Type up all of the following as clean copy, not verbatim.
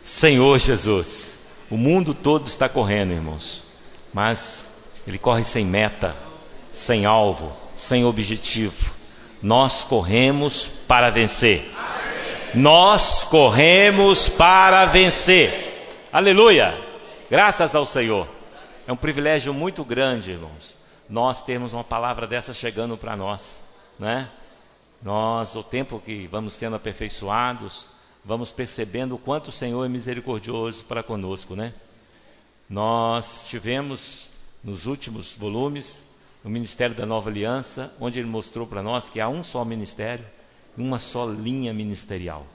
Senhor Jesus. O mundo todo está correndo, irmãos, mas ele corre sem meta, sem alvo, sem objetivo. Nós corremos para vencer. Nós corremos para vencer. Aleluia! Graças ao Senhor. É um privilégio muito grande, irmãos, nós termos uma palavra dessa chegando para nós, né? Nós, o tempo que vamos sendo aperfeiçoados, vamos percebendo o quanto o Senhor é misericordioso para conosco, né? Nós tivemos nos últimos volumes o Ministério da Nova Aliança, onde ele mostrou para nós que há um só ministério, uma só linha ministerial,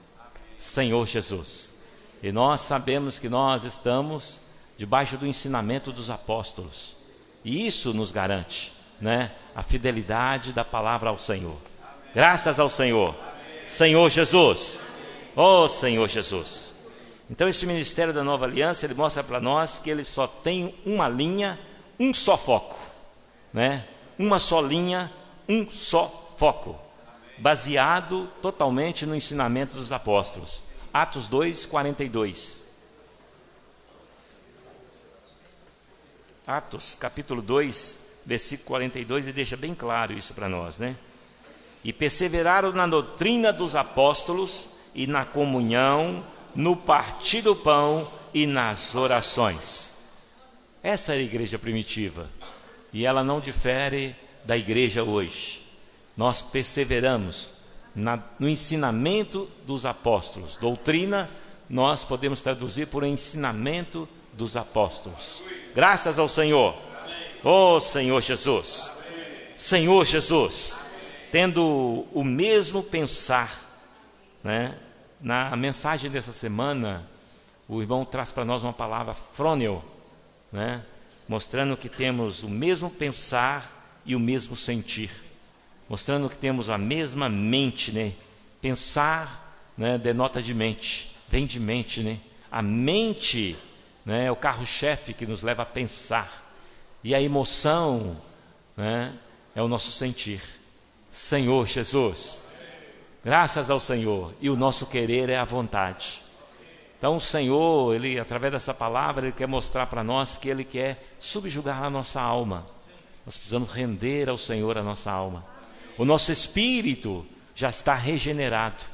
Senhor Jesus. E nós sabemos que nós estamos debaixo do ensinamento dos apóstolos, e isso nos garante, né, a fidelidade da palavra ao Senhor. Graças ao Senhor. Senhor Jesus. Oh Senhor Jesus. Então esse ministério da Nova Aliança, ele mostra para nós que ele só tem uma linha, um só foco, né? Uma só linha, um só foco, baseado totalmente no ensinamento dos apóstolos. Atos 2, 42. Atos, capítulo 2, versículo 42, e deixa bem claro isso para nós, né? E perseveraram na doutrina dos apóstolos e na comunhão, no partir do pão e nas orações. Essa era a igreja primitiva, e ela não difere da igreja hoje. Nós perseveramos no ensinamento dos apóstolos. Doutrina, nós podemos traduzir por ensinamento dos apóstolos. Graças ao Senhor. Oh Senhor Jesus. Senhor Jesus. Tendo o mesmo pensar, né? Na mensagem dessa semana, o irmão traz para nós uma palavra froneo, né? Mostrando que temos o mesmo pensar e o mesmo sentir, mostrando que temos a mesma mente, né? Pensar, né, denota de mente, vem de mente, né? A mente, né, é o carro-chefe que nos leva a pensar, e a emoção, né, é o nosso sentir. Senhor Jesus. Graças ao Senhor. E o nosso querer é a vontade. Então o Senhor, ele, através dessa palavra, ele quer mostrar para nós que ele quer subjugar a nossa alma. Nós precisamos render ao Senhor a nossa alma. O nosso espírito já está regenerado.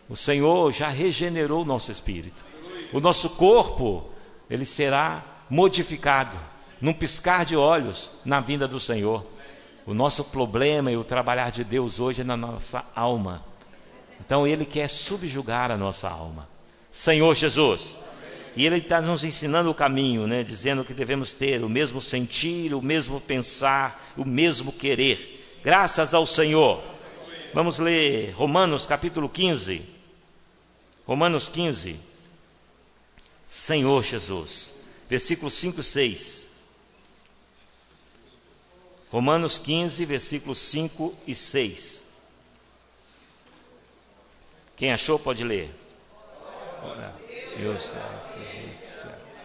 O Senhor já regenerou o nosso espírito. O nosso corpo, ele será modificado num piscar de olhos na vinda do Senhor. O nosso problema e o trabalhar de Deus hoje é na nossa alma. Então ele quer subjugar a nossa alma. Senhor Jesus. E ele está nos ensinando o caminho, né? Dizendo que devemos ter o mesmo sentir, o mesmo pensar, o mesmo querer. Graças ao Senhor. Vamos ler Romanos capítulo 15. Romanos 15. Senhor Jesus. Versículos 5 e 6. Romanos 15, versículos 5 e 6. Quem achou pode ler. Deus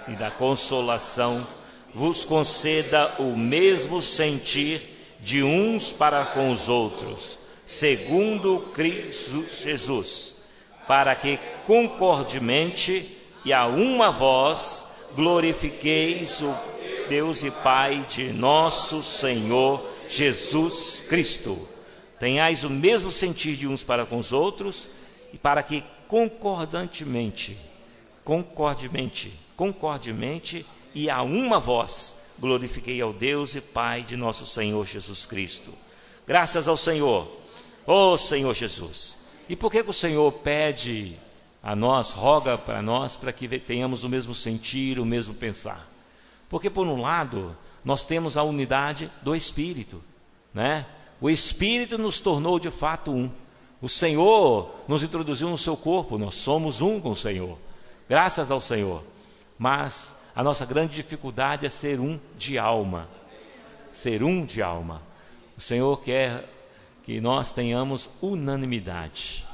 e da consolação vos conceda o mesmo sentir de uns para com os outros, segundo Cristo Jesus, para que concordemente e a uma voz glorifiqueis o Deus e Pai de nosso Senhor Jesus Cristo. Tenhais o mesmo sentir de uns para com os outros, e para que concordantemente e a uma voz glorifiquei ao Deus e Pai de nosso Senhor Jesus Cristo. Graças ao Senhor. Oh Senhor Jesus. E por que o Senhor pede a nós, roga para nós, para que tenhamos o mesmo sentir, o mesmo pensar? Porque por um lado, nós temos a unidade do Espírito, né? O Espírito nos tornou de fato um. O Senhor nos introduziu no seu corpo, nós somos um com o Senhor. Graças ao Senhor. Mas a nossa grande dificuldade é ser um de alma. Ser um de alma. O Senhor quer que nós tenhamos unanimidade.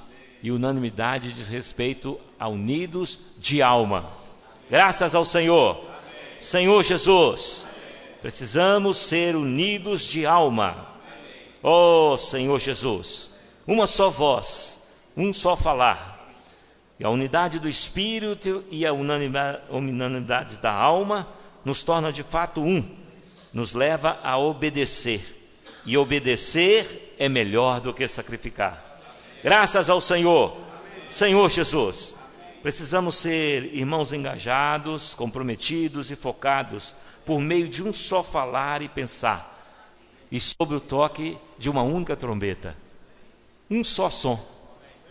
E unanimidade diz respeito a unidos de alma. Graças ao Senhor. Senhor Jesus, precisamos ser unidos de alma. Oh Senhor Jesus, uma só voz, um só falar. E a unidade do Espírito e a unanimidade da alma nos torna de fato um, nos leva a obedecer. E obedecer é melhor do que sacrificar. Graças ao Senhor, Senhor Jesus. Precisamos ser irmãos engajados, comprometidos e focados por meio de um só falar e pensar, e sob o toque de uma única trombeta. Um só som,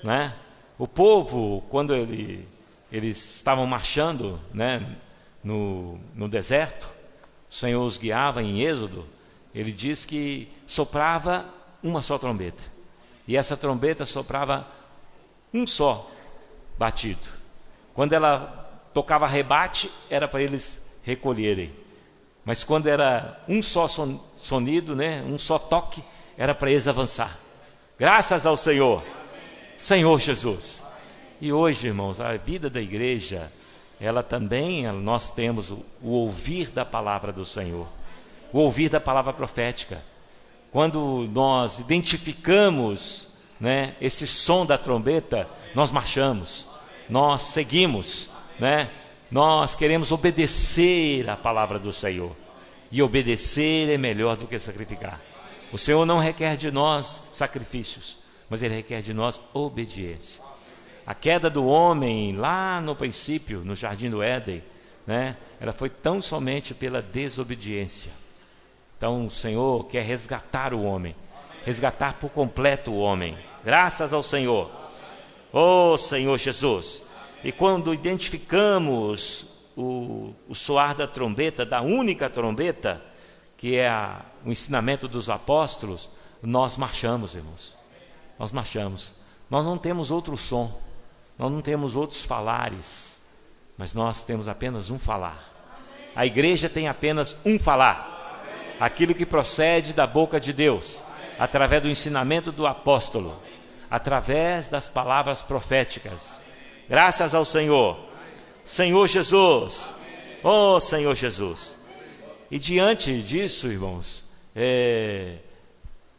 né? O povo, quando eles estavam marchando, né, no deserto, o Senhor os guiava em Êxodo. Ele diz que soprava uma só trombeta, e essa trombeta soprava um só batido. Quando ela tocava rebate, era para eles recolherem, mas quando era um só sonido, né, um só toque, era para eles avançar. Graças ao Senhor, Senhor Jesus. E hoje, irmãos, a vida da igreja, ela também, nós temos o ouvir da palavra do Senhor, o ouvir da palavra profética. Quando nós identificamos, né, esse som da trombeta, nós marchamos, nós seguimos, né? Nós queremos obedecer a palavra do Senhor, e obedecer é melhor do que sacrificar. O Senhor não requer de nós sacrifícios, mas Ele requer de nós obediência. A queda do homem lá no princípio, no jardim do Éden, né, ela foi tão somente pela desobediência. Então o Senhor quer resgatar o homem, resgatar por completo o homem. Graças ao Senhor, oh Senhor Jesus. E quando identificamos o soar da trombeta, da única trombeta, que é o ensinamento dos apóstolos, nós marchamos, irmãos. Nós marchamos. Nós não temos outro som, nós não temos outros falares, mas nós temos apenas um falar. A igreja tem apenas um falar, aquilo que procede da boca de Deus, através do ensinamento do apóstolo, através das palavras proféticas. Graças ao Senhor, Senhor Jesus, oh Senhor Jesus. E diante disso, irmãos,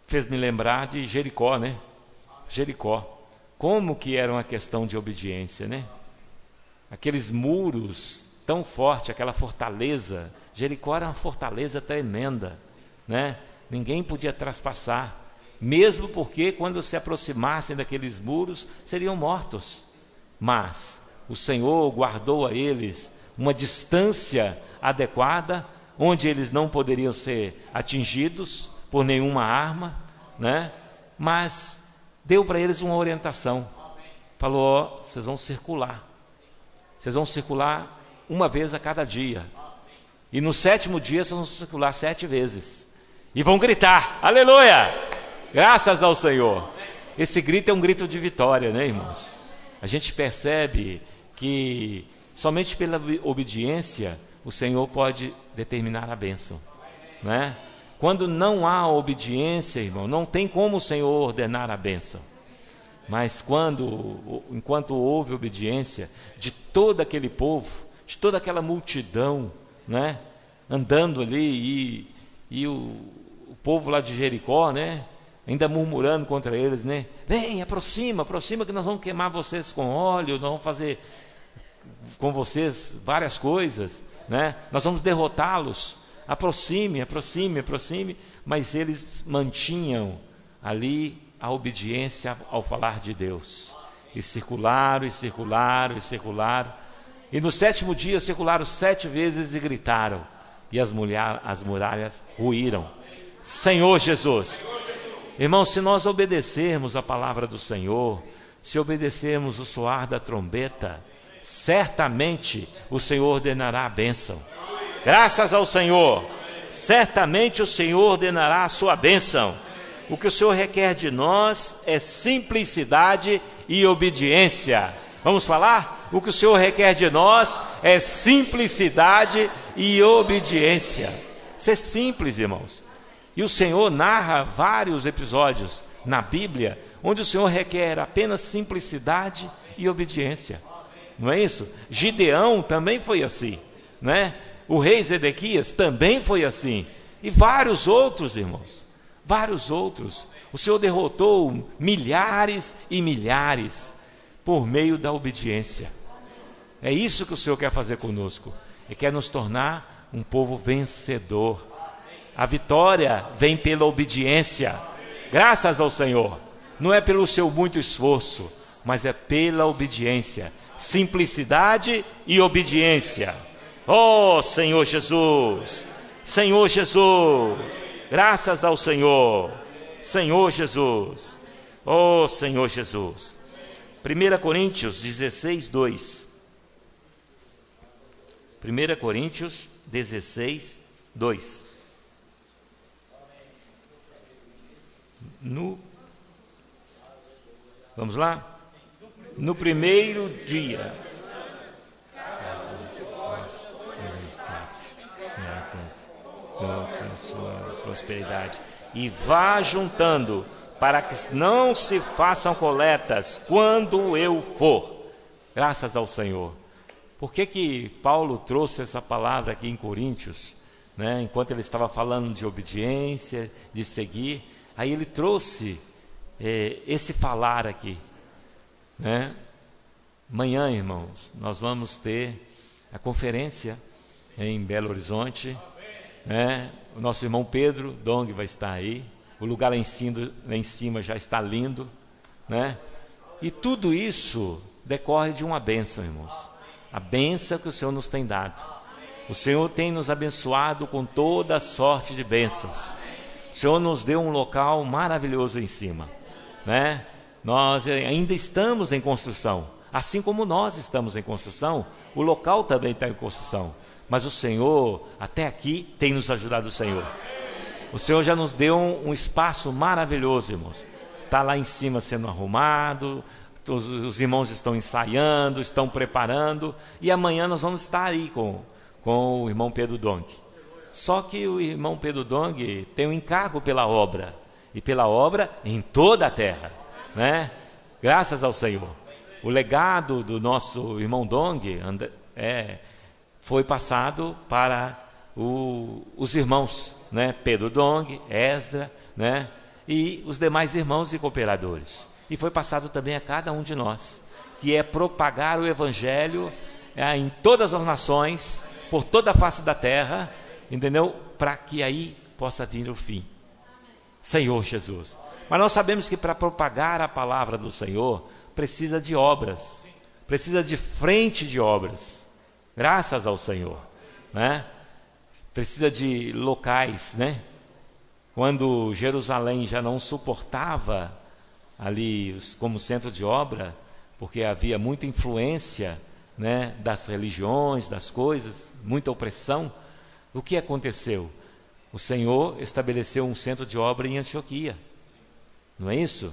fez-me lembrar de Jericó, né? Jericó, como que era uma questão de obediência, né? Aqueles muros tão fortes, aquela fortaleza. Jericó era uma fortaleza tremenda, né? Ninguém podia traspassar, mesmo porque quando se aproximassem daqueles muros, seriam mortos. Mas o Senhor guardou a eles uma distância adequada, onde eles não poderiam ser atingidos por nenhuma arma, né? Mas deu para eles uma orientação. Falou: ó, vocês vão circular uma vez a cada dia, e no 7º dia vocês vão circular 7 vezes, e vão gritar, aleluia, graças ao Senhor. Esse grito é um grito de vitória, né, irmãos? A gente percebe que somente pela obediência o Senhor pode determinar a bênção, né? Quando não há obediência, irmão, não tem como o Senhor ordenar a bênção. Mas enquanto houve obediência de todo aquele povo, de toda aquela multidão, né, andando ali, e o povo lá de Jericó, né, ainda murmurando contra eles, né? Vem, aproxima que nós vamos queimar vocês com óleo, nós vamos fazer com vocês várias coisas, né? Nós vamos derrotá-los. Aproxime, mas eles mantinham ali a obediência ao falar de Deus, e circularam, e no 7º dia circularam 7 vezes e gritaram, e as muralhas ruíram. Senhor Jesus, irmãos, se nós obedecermos a palavra do Senhor, se obedecermos o soar da trombeta, certamente o Senhor ordenará a bênção. Graças ao Senhor, certamente o Senhor ordenará a sua bênção. O que o Senhor requer de nós é simplicidade e obediência. Vamos falar? O que o Senhor requer de nós é simplicidade e obediência. Ser simples, irmãos. E o Senhor narra vários episódios na Bíblia onde o Senhor requer apenas simplicidade e obediência. Não é isso? Gideão também foi assim, né? O rei Zedequias também foi assim. E vários outros, irmãos. Vários outros. O Senhor derrotou milhares e milhares. por meio da obediência. É isso que o Senhor quer fazer conosco. Ele quer nos tornar um povo vencedor. A vitória vem pela obediência. Graças ao Senhor. Não é pelo seu muito esforço, mas é pela obediência. Simplicidade e obediência. Oh, Senhor Jesus! Senhor Jesus! Graças ao Senhor! Senhor Jesus! Oh, Senhor Jesus! 1 Coríntios 16, 2. 1 Coríntios 16, 2. Vamos lá? No primeiro dia. Sua prosperidade. E vá juntando, para que não se façam coletas quando eu for. Graças ao Senhor. Por que Paulo trouxe essa palavra aqui em Coríntios, né? Enquanto ele estava falando de obediência, de seguir, aí ele trouxe esse falar aqui, né? Amanhã, irmãos, nós vamos ter a conferência em Belo Horizonte, né? O nosso irmão Pedro Dong vai estar aí, o lugar lá em cima já está lindo, né? E tudo isso decorre de uma bênção, irmãos. A bênção que o Senhor nos tem dado. O Senhor tem nos abençoado com toda sorte de bênçãos. O Senhor nos deu um local maravilhoso em cima, né? Nós ainda estamos em construção. Assim como nós estamos em construção, o local também está em construção. Mas o Senhor, até aqui, tem nos ajudado o Senhor. O Senhor já nos deu um espaço maravilhoso, irmãos. Está lá em cima sendo arrumado, os irmãos estão ensaiando, estão preparando, e amanhã nós vamos estar aí com o irmão Pedro Dong. Só que o irmão Pedro Dong tem um encargo pela obra, e pela obra em toda a terra, né? Graças ao Senhor. O legado do nosso irmão Dong foi passado para os irmãos, né? Pedro Dong, Esdra, né? E os demais irmãos e cooperadores. E foi passado também a cada um de nós, que é propagar o Evangelho em todas as nações, por toda a face da terra, entendeu? Para que aí possa vir o fim. Senhor Jesus. Mas nós sabemos que para propagar a palavra do Senhor, precisa de obras, precisa de frente de obras, graças ao Senhor, né? Precisa de locais, né? Quando Jerusalém já não suportava ali como centro de obra, porque havia muita influência, né, das religiões, das coisas, muita opressão, o que aconteceu? O Senhor estabeleceu um centro de obra em Antioquia, não é isso?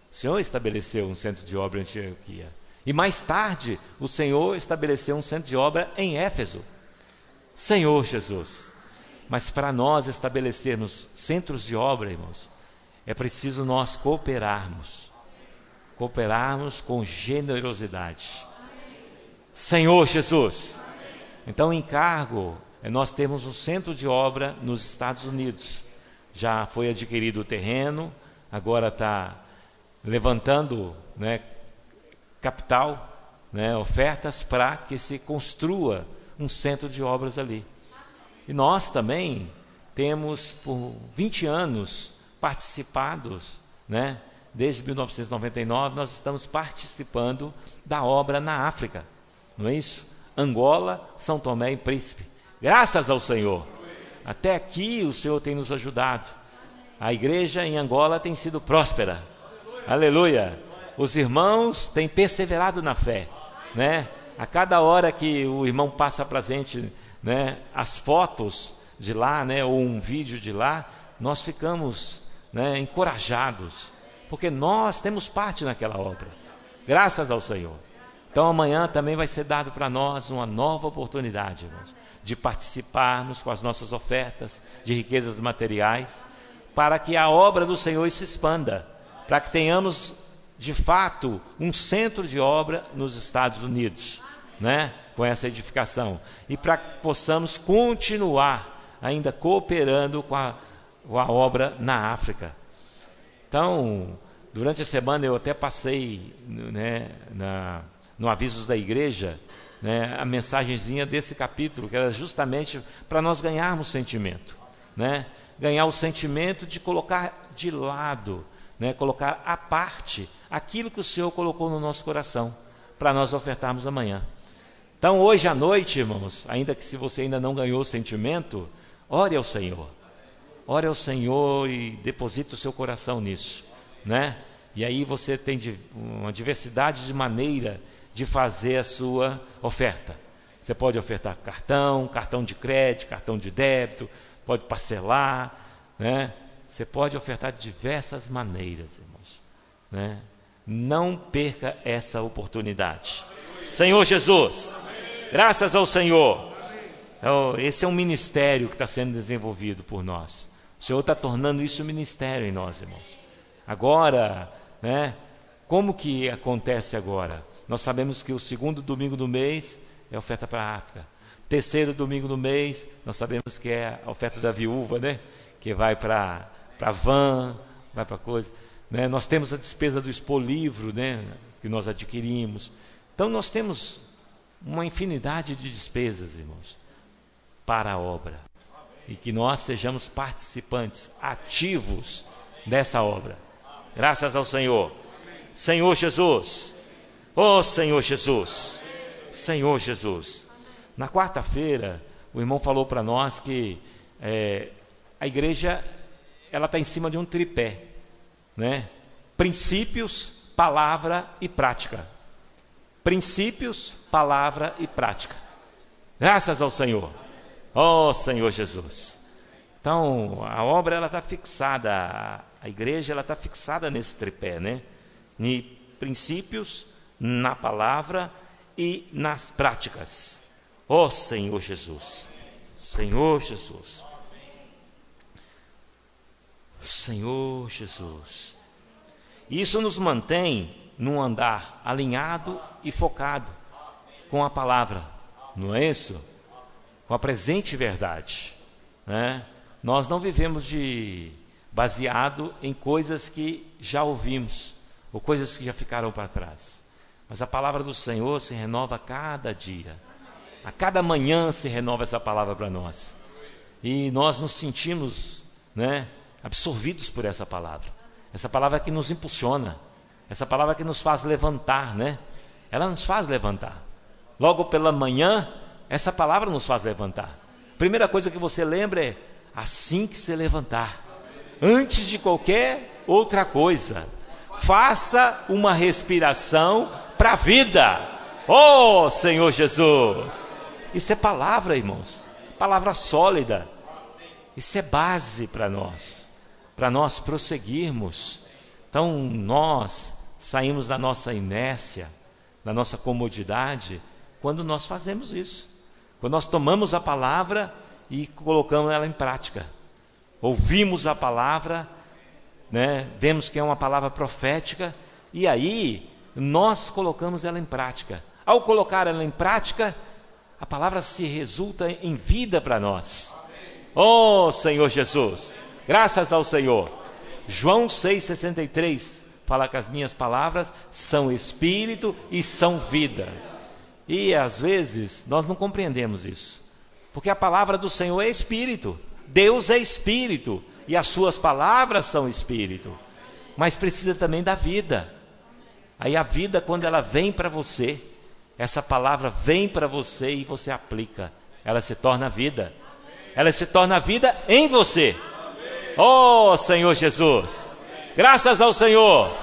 O Senhor estabeleceu um centro de obra em Antioquia, e mais tarde o Senhor estabeleceu um centro de obra em Éfeso. Senhor Jesus. Mas para nós estabelecermos centros de obra, irmãos, é preciso nós cooperarmos com generosidade. Senhor Jesus. Então o encargo é nós termos um centro de obra nos Estados Unidos. Já foi adquirido o terreno, agora está levantando, né, capital, né, ofertas para que se construa um centro de obras ali. E nós também temos por 20 anos participados, né? Desde 1999 nós estamos participando da obra na África, não é isso? Angola, São Tomé e Príncipe. Graças ao Senhor. Até aqui o Senhor tem nos ajudado. A igreja em Angola tem sido próspera. Aleluia. Os irmãos têm perseverado na fé, né? A cada hora que o irmão passa para a gente, né, as fotos de lá, né, ou um vídeo de lá, nós ficamos, né, encorajados, porque nós temos parte naquela obra, graças ao Senhor. Então amanhã também vai ser dado para nós uma nova oportunidade, irmãos, de participarmos com as nossas ofertas de riquezas materiais, para que a obra do Senhor se expanda, para que tenhamos de fato um centro de obra nos Estados Unidos, né, com essa edificação, e para que possamos continuar ainda cooperando com a obra na África. Então, Durante a semana eu até passei, né, no Avisos da Igreja, né, a mensagenzinha desse capítulo, que era justamente para nós ganharmos sentimento, né? Ganhar o sentimento de colocar de lado, né, colocar à parte aquilo que o Senhor colocou no nosso coração, para nós ofertarmos amanhã. Então hoje à noite, irmãos, ainda que se você ainda não ganhou o sentimento, ore ao Senhor e deposite o seu coração nisso, né? E aí você tem uma diversidade de maneira de fazer a sua oferta. Você pode ofertar cartão de crédito, cartão de débito, pode parcelar, né? Você pode ofertar de diversas maneiras, irmãos, né? Não perca essa oportunidade. Senhor Jesus, graças ao Senhor. Esse é um ministério que está sendo desenvolvido por nós. O Senhor está tornando isso um ministério em nós, irmãos. Agora, né? Como que acontece agora? Nós sabemos que o segundo domingo do mês é oferta para a África. Terceiro domingo do mês, nós sabemos que é a oferta da viúva, né? Que vai para a van, vai para coisa, né? Nós temos a despesa do expolivro, né? Que nós adquirimos. Então nós temos uma infinidade de despesas, irmãos, para a obra. E que nós sejamos participantes ativos dessa obra. Graças ao Senhor. Senhor Jesus. Oh Senhor Jesus. Senhor Jesus. Na quarta-feira, o irmão falou para nós que a igreja ela está em cima de um tripé, né? Princípios, palavra e prática. Princípios, palavra e prática. Graças ao Senhor. Oh Senhor Jesus. Então a obra ela está fixada, a igreja ela está fixada nesse tripé, né? Em princípios, na palavra e nas práticas. Oh Senhor Jesus. Senhor Jesus. Senhor Jesus. Isso nos mantém num andar alinhado e focado com a palavra, não é isso? Com a presente verdade, né? Nós não vivemos baseado em coisas que já ouvimos ou coisas que já ficaram para trás, mas a palavra do Senhor se renova a cada dia, a cada manhã se renova essa palavra para nós, e nós nos sentimos, né, absorvidos por essa palavra que nos impulsiona, essa palavra que nos faz levantar, né? Ela nos faz levantar. Logo pela manhã, essa palavra nos faz levantar. Primeira coisa que você lembra é assim que se levantar, antes de qualquer outra coisa, faça uma respiração para a vida. Oh Senhor Jesus. Isso é palavra, irmãos, palavra sólida. Isso é base para nós prosseguirmos. Então nós saímos da nossa inércia, da nossa comodidade, quando nós fazemos isso, quando nós tomamos a palavra e colocamos ela em prática. Ouvimos a palavra, né? Vemos que é uma palavra profética, e aí nós colocamos ela em prática. Ao colocar ela em prática, a palavra se resulta em vida para nós. Oh Senhor Jesus, graças ao Senhor. João 6,63 fala que as minhas palavras são espírito e são vida. E às vezes nós não compreendemos isso, porque a palavra do Senhor é espírito, Deus é espírito, e as suas palavras são espírito, mas precisa também da vida. Aí a vida, quando ela vem para você, essa palavra vem para você e você aplica, ela se torna vida, ela se torna vida em você. Oh Senhor Jesus, graças ao Senhor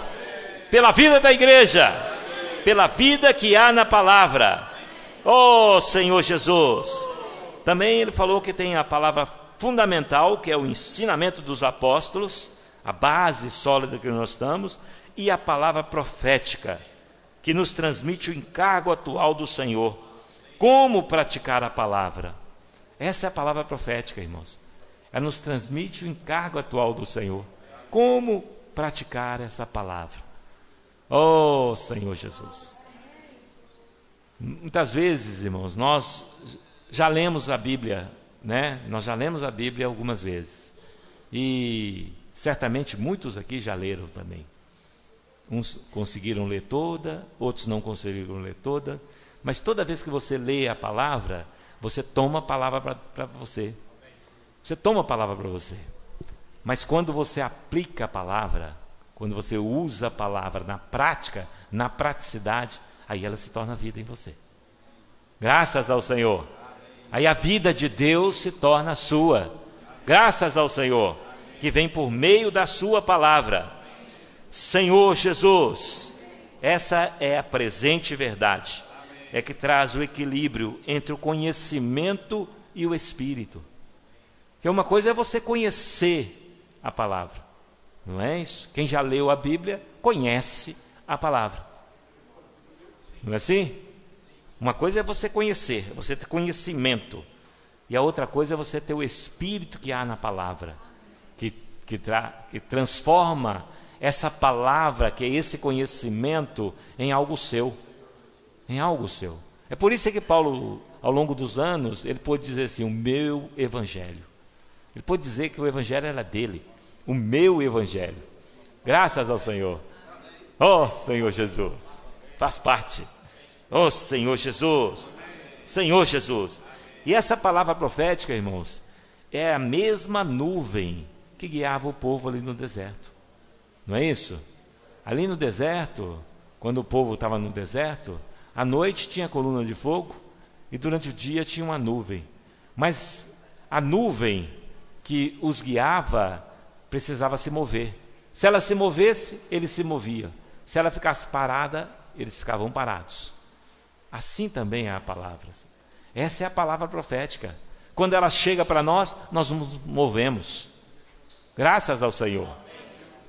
pela vida da igreja, pela vida que há na palavra. Oh Senhor Jesus. Também ele falou que tem a palavra fundamental, que é o ensinamento dos apóstolos, a base sólida que nós estamos, e a palavra profética, que nos transmite o encargo atual do Senhor, como praticar a palavra. Essa é a palavra profética, irmãos. Ela nos transmite o encargo atual do Senhor, como praticar essa palavra. Oh Senhor Jesus. Muitas vezes, irmãos, nós já lemos a Bíblia, né? Nós já lemos a Bíblia algumas vezes, e certamente muitos aqui já leram também. Uns conseguiram ler toda, outros não conseguiram ler toda, mas toda vez que você lê a palavra, você toma a palavra para você. Você toma a palavra para você. Mas quando você aplica a palavra, quando você usa a palavra na prática, na praticidade, aí ela se torna vida em você. Graças ao Senhor. Aí a vida de Deus se torna sua. Graças ao Senhor, que vem por meio da sua palavra. Senhor Jesus, essa é a presente verdade. É que traz o equilíbrio entre o conhecimento e o espírito. Que uma coisa é você conhecer a palavra, não é isso? Quem já leu a Bíblia conhece a palavra, não é assim? Uma coisa é você conhecer, você ter conhecimento, e a outra coisa é você ter o espírito que há na palavra, que transforma essa palavra, que é esse conhecimento, em algo seu, em algo seu. É por isso que Paulo, ao longo dos anos, ele pôde dizer assim: o meu evangelho. Ele pôde dizer que o evangelho era dele, o meu evangelho. Graças ao Senhor. Oh, Senhor Jesus, faz parte. Oh, Senhor Jesus, Senhor Jesus. E essa palavra profética, irmãos, é a mesma nuvem que guiava o povo ali no deserto. Não é isso? Ali no deserto, quando o povo estava no deserto, à noite tinha coluna de fogo e durante o dia tinha uma nuvem. Mas a nuvem que os guiava precisava se mover. Se ela se movesse, ele se movia. Se ela ficasse parada, eles ficavam parados. Assim também é a palavra. Essa é a palavra profética. Quando ela chega para nós, nós nos movemos. Graças ao Senhor.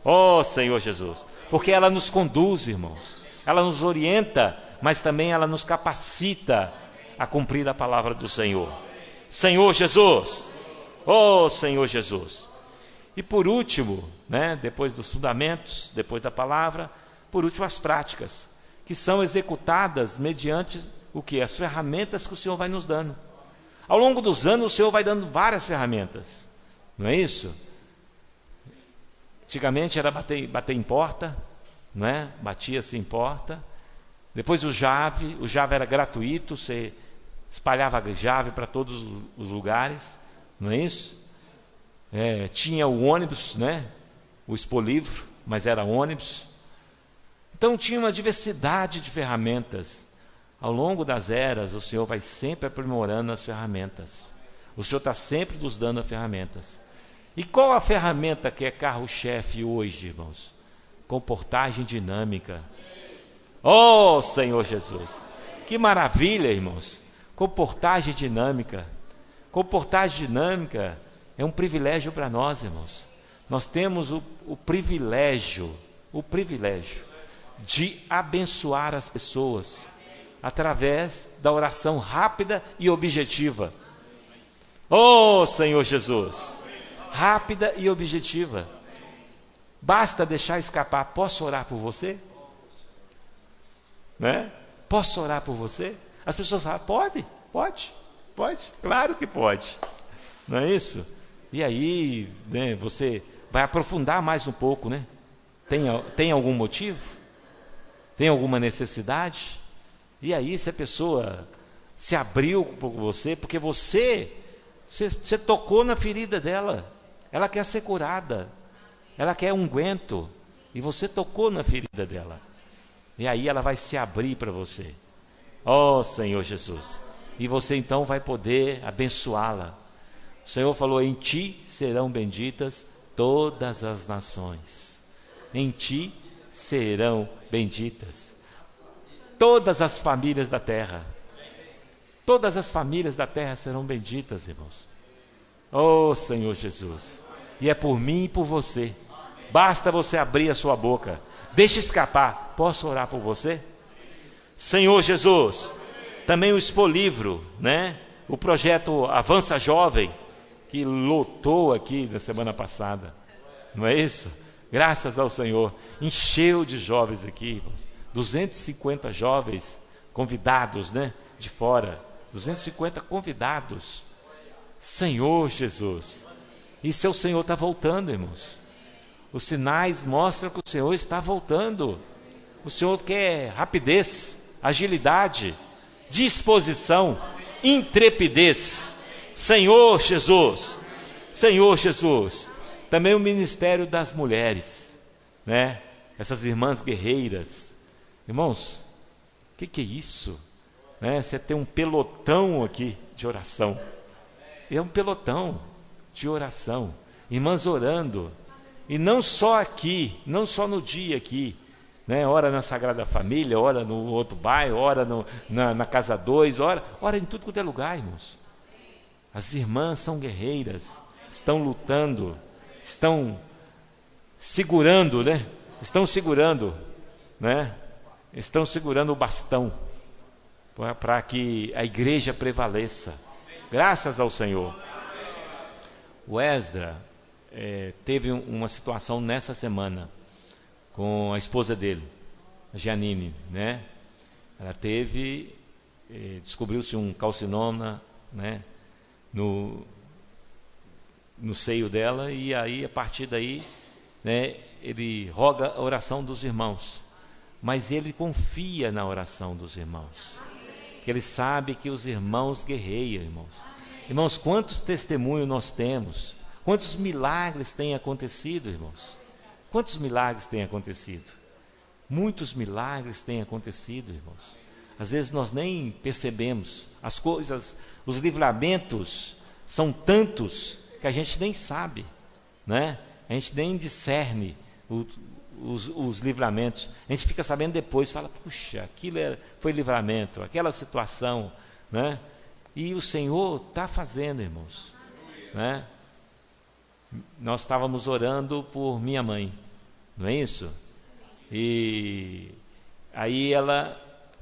Oh, Senhor Jesus. Porque ela nos conduz, irmãos. Ela nos orienta, mas também ela nos capacita a cumprir a palavra do Senhor. Senhor Jesus. Oh, Senhor Jesus. E por último, depois dos fundamentos, depois da palavra, por último as práticas, que são executadas mediante o que? As ferramentas que o Senhor vai nos dando. Ao longo dos anos, o Senhor vai dando várias ferramentas, não é isso? Antigamente era bater em porta, não é? Batia-se em porta. Depois o Jave era gratuito, você espalhava a Jave para todos os lugares, não é isso? Tinha o ônibus, o expolivro, mas era ônibus. Então tinha uma diversidade de ferramentas. Ao longo das eras, o Senhor vai sempre aprimorando as ferramentas. O Senhor está sempre nos dando as ferramentas. E qual a ferramenta que é carro-chefe hoje, irmãos? Comportagem dinâmica. Oh, Senhor Jesus! Que maravilha, irmãos! Comportagem dinâmica. Comportagem dinâmica é um privilégio para nós, irmãos. Nós temos o privilégio de abençoar as pessoas através da oração rápida e objetiva. Oh, Senhor Jesus! Rápida e objetiva. Basta deixar escapar. Posso orar por você? Posso orar por você? As pessoas falam: pode, claro que pode. Não é isso? E aí, você vai aprofundar mais um pouco, Tem algum motivo? Tem alguma necessidade? E aí, se a pessoa se abriu por você, porque você tocou na ferida dela, ela quer ser curada, ela quer unguento, e você tocou na ferida dela, e aí ela vai se abrir para você. Oh, Senhor Jesus! E você então vai poder abençoá-la. O Senhor falou: em ti serão benditas todas as nações. Em ti serão benditas todas as famílias da terra. Todas as famílias da terra serão benditas, irmãos. Oh, Senhor Jesus! E é por mim e por você. Basta você abrir a sua boca. Deixe escapar. Posso orar por você? Senhor Jesus! Também o Expolivro, o projeto Avança Jovem, que lotou aqui na semana passada. Não é isso? Graças ao Senhor. Encheu de jovens aqui, irmãos. 250 jovens convidados, de fora. 250 convidados. Senhor Jesus! E seu Senhor está voltando, irmãos. Os sinais mostram que o Senhor está voltando. O Senhor quer rapidez, agilidade, disposição, intrepidez. Senhor Jesus, Senhor Jesus. Também o ministério das mulheres, né? Essas irmãs guerreiras. Irmãos, o que é isso? Né? Você tem um pelotão aqui de oração. É um pelotão de oração. Irmãs orando. E não só aqui, não só no dia aqui, né? Ora na Sagrada Família, ora no outro bairro, ora na Casa 2, ora em tudo quanto é lugar, irmãos. As irmãs são guerreiras, estão lutando, estão segurando, né? Estão segurando, né? Estão segurando o bastão para que a igreja prevaleça. Graças ao Senhor. O Esdra teve uma situação nessa semana com a esposa dele, a Janine, né? Ela descobriu-se um carcinoma, né? No seio dela, e aí a partir daí, né, ele roga a oração dos irmãos, mas ele confia na oração dos irmãos, que ele sabe que os irmãos guerreiam, irmãos. Irmãos, quantos testemunhos nós temos, quantos milagres têm acontecido, irmãos? Quantos milagres têm acontecido? Muitos milagres têm acontecido, irmãos. Às vezes nós nem percebemos as coisas, os livramentos são tantos que a gente nem sabe, né? A gente nem discerne os livramentos. A gente fica sabendo depois, fala, puxa, aquilo foi livramento, aquela situação, né? E o Senhor está fazendo, irmãos, né? Nós estávamos orando por minha mãe, não é isso? E aí ela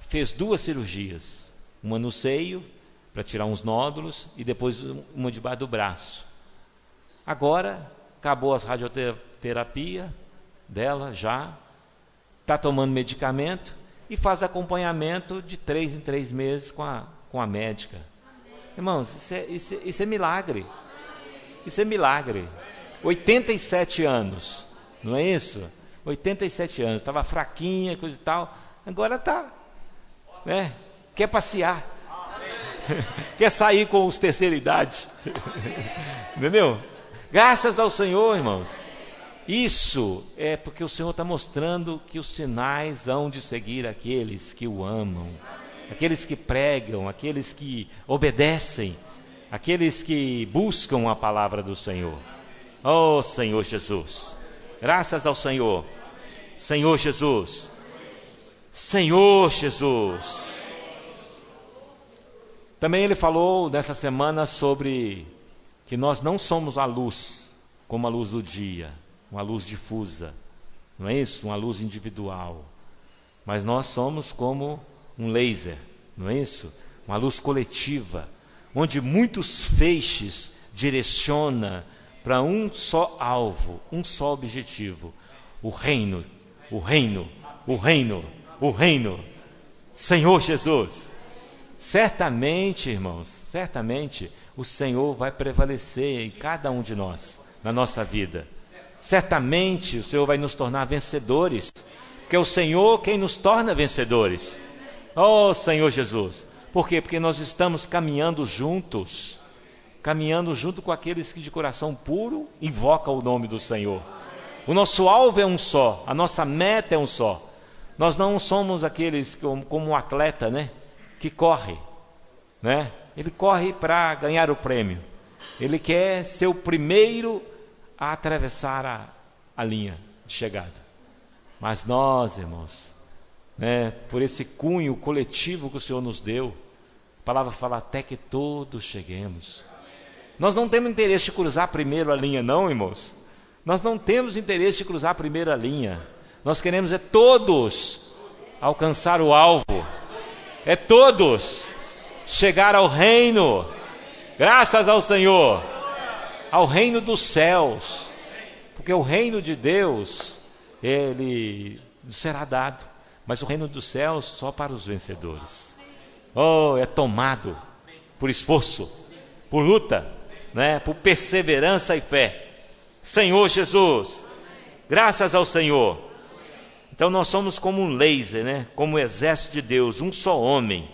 fez 2 cirurgias, uma no seio, para tirar uns nódulos, e depois uma debaixo do braço. Agora, acabou as radioterapia dela já, está tomando medicamento e faz acompanhamento de 3 em 3 meses com a médica. Irmãos, isso é milagre. Isso é milagre. 87 anos, não é isso? 87 anos, estava fraquinha, coisa e tal, agora está, né? Quer passear, quer sair com os terceira idade, entendeu? Graças ao Senhor, irmãos. Isso é porque o Senhor está mostrando que os sinais hão de seguir aqueles que o amam, aqueles que pregam, aqueles que obedecem, aqueles que buscam a palavra do Senhor. Oh, Senhor Jesus, graças ao Senhor. Senhor Jesus, Senhor Jesus. Também ele falou nessa semana sobre que nós não somos a luz como a luz do dia, uma luz difusa, não é isso? Uma luz individual, mas nós somos como um laser, não é isso? Uma luz coletiva, onde muitos feixes direciona para um só alvo, um só objetivo: o reino, o reino, o reino, o reino. Senhor Jesus, certamente, irmãos, certamente o Senhor vai prevalecer em cada um de nós, na nossa vida. Certamente o Senhor vai nos tornar vencedores, porque é o Senhor quem nos torna vencedores. Oh, Senhor Jesus. Por quê? Porque nós estamos caminhando juntos, caminhando junto com aqueles que de coração puro invocam o nome do Senhor. O nosso alvo é um só, a nossa meta é um só. Nós não somos aqueles como um atleta, né, que corre, né? Ele corre para ganhar o prêmio. Ele quer ser o primeiro a atravessar a linha de chegada. Mas nós, irmãos, né, por esse cunho coletivo que o Senhor nos deu, a palavra fala até que todos cheguemos. Nós não temos interesse de cruzar primeiro a linha, não, irmãos. Nós não temos interesse de cruzar primeiro a linha. Nós queremos todos alcançar o alvo. É todos chegar ao reino. Graças ao Senhor. Ao reino dos céus. Porque o reino de Deus, ele será dado. Mas o reino dos céus só para os vencedores. Oh, é tomado por esforço, por luta, né? Por perseverança e fé. Senhor Jesus, Graças ao Senhor. Então nós somos como um laser, né? Como o exército de Deus, um só homem.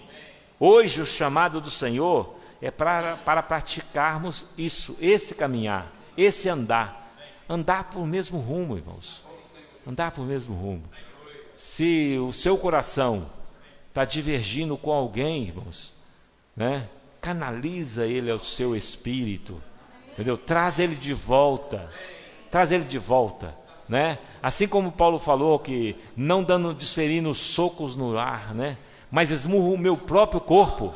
Hoje o chamado do Senhor é para praticarmos isso, esse caminhar, esse andar por mesmo rumo, irmãos, andar por mesmo rumo. Se o seu coração está divergindo com alguém, irmãos, né? Canaliza ele ao seu espírito, entendeu? Traz ele de volta, né? Assim como Paulo falou que não desferindo socos no ar, né? Mas esmurra o meu próprio corpo,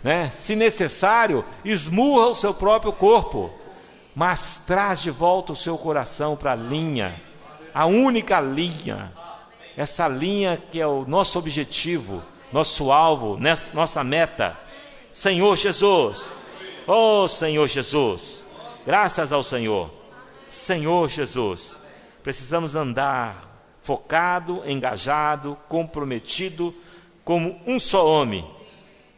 né? Se necessário, esmurra o seu próprio corpo, mas traz de volta o seu coração para a linha, a única linha, essa linha que é o nosso objetivo, nosso alvo, nossa meta. Senhor Jesus, oh Senhor Jesus, graças ao Senhor. Senhor Jesus, precisamos andar focado, engajado, comprometido, como um só homem,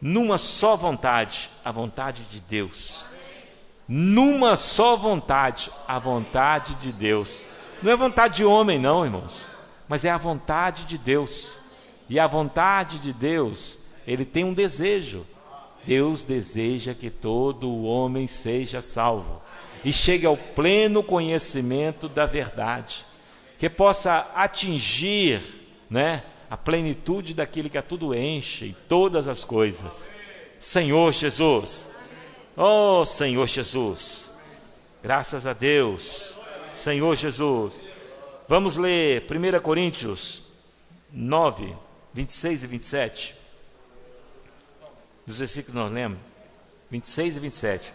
numa só vontade, a vontade de Deus. Numa só vontade, a vontade de Deus. Não é vontade de homem não, irmãos, mas é a vontade de Deus. E a vontade de Deus, Ele tem um desejo. Deus deseja que todo homem seja salvo e chegue ao pleno conhecimento da verdade, que possa atingir, né, a plenitude daquele que a tudo enche, em todas as coisas. Senhor Jesus, oh Senhor Jesus, graças a Deus, Senhor Jesus. Vamos ler 1 Coríntios 9, 26 e 27. Dos versículos que nós lemos, 26 e 27.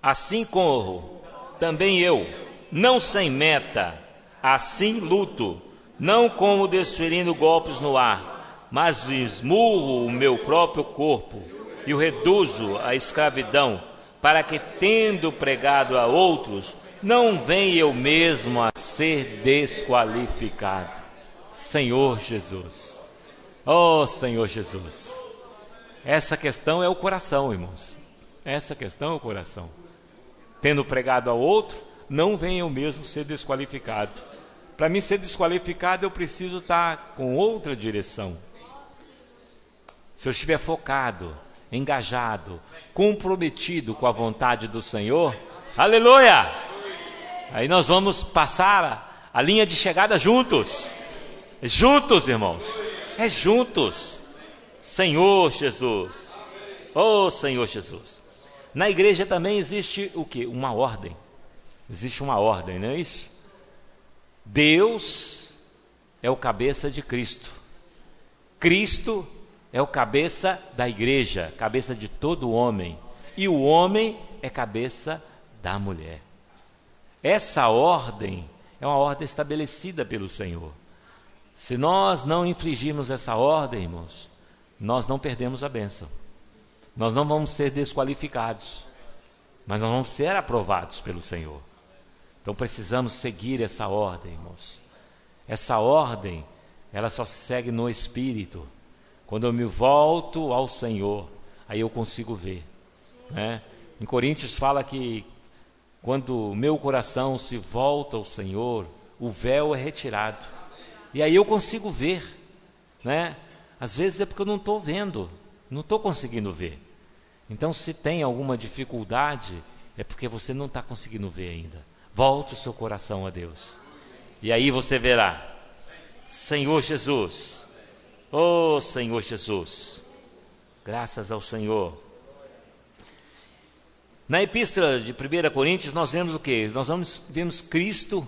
Assim corro, também eu, não sem meta, assim luto, não como desferindo golpes no ar, mas esmurro o meu próprio corpo e o reduzo à escravidão, para que, tendo pregado a outros, não venha eu mesmo a ser desqualificado. Senhor Jesus, oh Senhor Jesus, essa questão é o coração, irmãos, essa questão é o coração. Tendo pregado a outro, não venha eu mesmo ser desqualificado. Para mim ser desqualificado, eu preciso estar com outra direção. Se eu estiver focado, engajado, comprometido com a vontade do Senhor, aleluia! Aí nós vamos passar a linha de chegada juntos. Juntos, irmãos. É juntos. Senhor Jesus. Oh, Senhor Jesus. Na igreja também existe o quê? Uma ordem. Existe uma ordem, não é isso? Deus é o cabeça de Cristo. Cristo é o cabeça da igreja, cabeça de todo homem. E o homem é cabeça da mulher. Essa ordem é uma ordem estabelecida pelo Senhor. Se nós não infringirmos essa ordem, irmãos, nós não perdemos a bênção. Nós não vamos ser desqualificados, mas nós vamos ser aprovados pelo Senhor. Então precisamos seguir essa ordem, irmãos. Essa ordem, ela só se segue no Espírito. Quando eu me volto ao Senhor, aí eu consigo ver, né? Em Coríntios fala que quando o meu coração se volta ao Senhor, o véu é retirado. E aí eu consigo ver, né? Às vezes é porque eu não estou vendo, não estou conseguindo ver. Então, se tem alguma dificuldade, é porque você não está conseguindo ver ainda. Volte o seu coração a Deus. E aí você verá. Senhor Jesus. Oh, Senhor Jesus. Graças ao Senhor. Na epístola de 1 Coríntios, nós vemos o quê? Nós vemos Cristo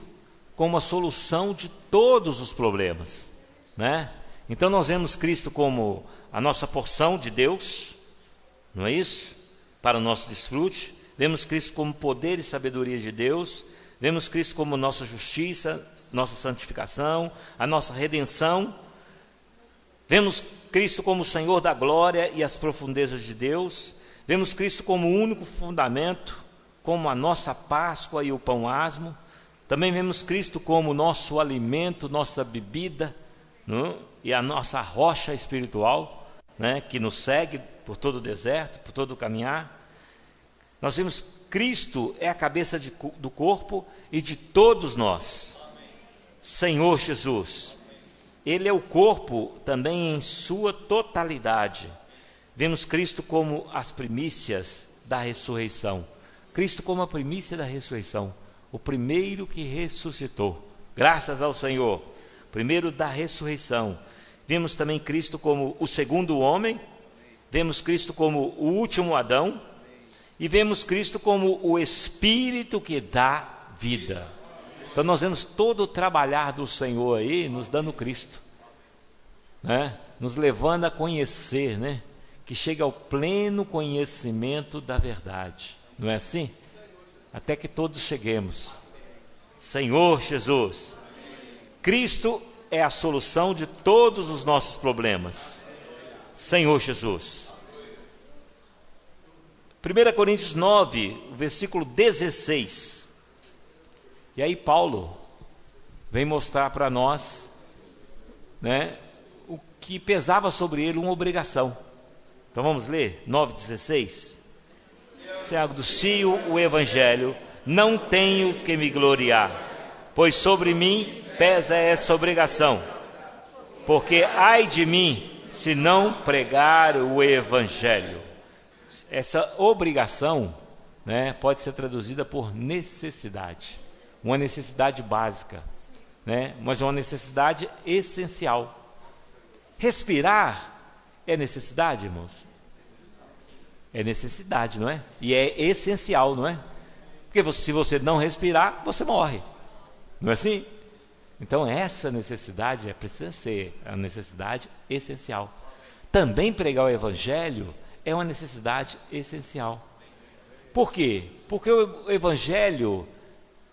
como a solução de todos os problemas, né? Então nós vemos Cristo como a nossa porção de Deus, não é isso? Para o nosso desfrute. Vemos Cristo como poder e sabedoria de Deus. Vemos Cristo como nossa justiça, nossa santificação, a nossa redenção. Vemos Cristo como o Senhor da glória e as profundezas de Deus. Vemos Cristo como o único fundamento, como a nossa Páscoa e o pão asmo. Também vemos Cristo como nosso alimento, nossa bebida, não? E a nossa rocha espiritual, né? Que nos segue por todo o deserto, por todo o caminhar. Nós vimos que Cristo é a cabeça do corpo e de todos nós. Senhor Jesus, Ele é o corpo também em sua totalidade. Vemos Cristo como as primícias da ressurreição. Cristo como a primícia da ressurreição, o primeiro que ressuscitou. Graças ao Senhor, primeiro da ressurreição. Vemos também Cristo como o segundo homem, vemos Cristo como o último Adão, e vemos Cristo como o Espírito que dá vida. Então nós vemos todo o trabalhar do Senhor aí, nos dando Cristo, né? Nos levando a conhecer, né? Que chega ao pleno conhecimento da verdade, não é assim? Até que todos cheguemos. Senhor Jesus, Cristo é a solução de todos os nossos problemas. Senhor Jesus. 1 Coríntios 9, versículo 16. E aí Paulo vem mostrar para nós, né, o que pesava sobre ele uma obrigação. Então vamos ler 9,16. Se anuncio o Evangelho, não tenho que me gloriar, pois sobre mim pesa essa obrigação. Porque ai de mim, se não pregar o Evangelho. Essa obrigação, né, pode ser traduzida por necessidade, uma necessidade básica, né, mas uma necessidade essencial. Respirar é necessidade, irmãos? É necessidade, não é? E é essencial, não é? Porque se você não respirar, você morre, não é assim? Então essa necessidade precisa ser a necessidade essencial. Também pregar o Evangelho é uma necessidade essencial. Por quê? Porque o Evangelho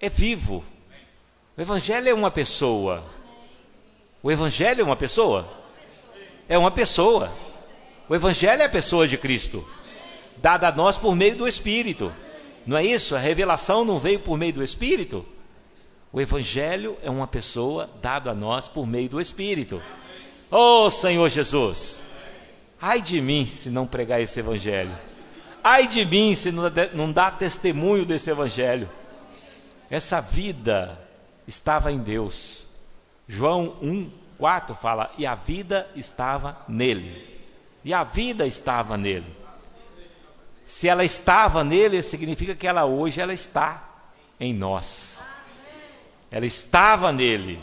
é vivo. O Evangelho é uma pessoa. O Evangelho é uma pessoa? É uma pessoa. O Evangelho é a pessoa de Cristo, dada a nós por meio do Espírito. Não é isso? A revelação não veio por meio do Espírito? O Evangelho é uma pessoa dada a nós por meio do Espírito. Oh Senhor Jesus, ai de mim se não pregar esse Evangelho. Ai de mim se não dar testemunho desse Evangelho. Essa vida estava em Deus. João 1,4 fala, e a vida estava nele. E a vida estava nele. Se ela estava nele, significa que hoje ela está em nós. Ela estava nele.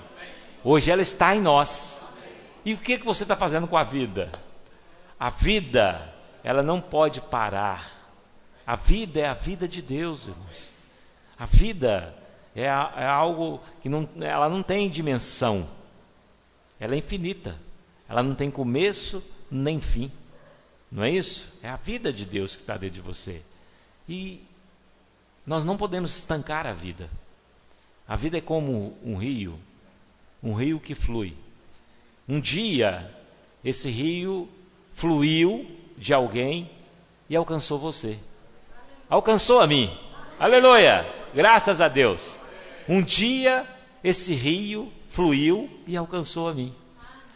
Hoje ela está em nós. E o que você está fazendo com a vida? A vida, ela não pode parar. A vida é a vida de Deus, irmãos. A vida é algo que ela não tem dimensão. Ela é infinita. Ela não tem começo nem fim. Não é isso? É a vida de Deus que está dentro de você. E nós não podemos estancar a vida. A vida é como um rio que flui. Um dia, esse rio fluiu de alguém e alcançou você. Alcançou a mim. Aleluia! Graças a Deus. Um dia, esse rio fluiu e alcançou a mim.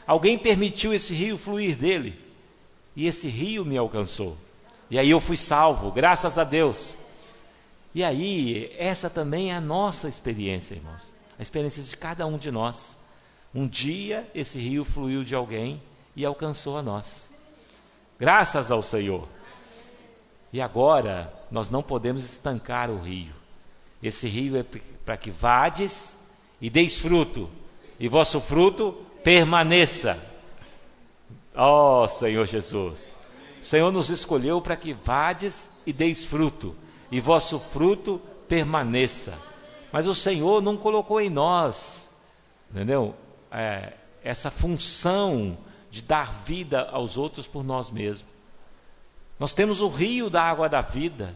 Alguém permitiu esse rio fluir dele. E esse rio me alcançou. E aí eu fui salvo, graças a Deus. E aí, essa também é a nossa experiência, irmãos. A experiência de cada um de nós. Um dia, esse rio fluiu de alguém e alcançou a nós. Graças ao Senhor. E agora, nós não podemos estancar o rio. Esse rio é para que vades e deis fruto. E vosso fruto permaneça. Oh, Senhor Jesus, o Senhor nos escolheu para que vades e deis fruto, e vosso fruto permaneça. Mas o Senhor não colocou em nós, entendeu? Essa função de dar vida aos outros por nós mesmos. Nós temos o rio da água da vida.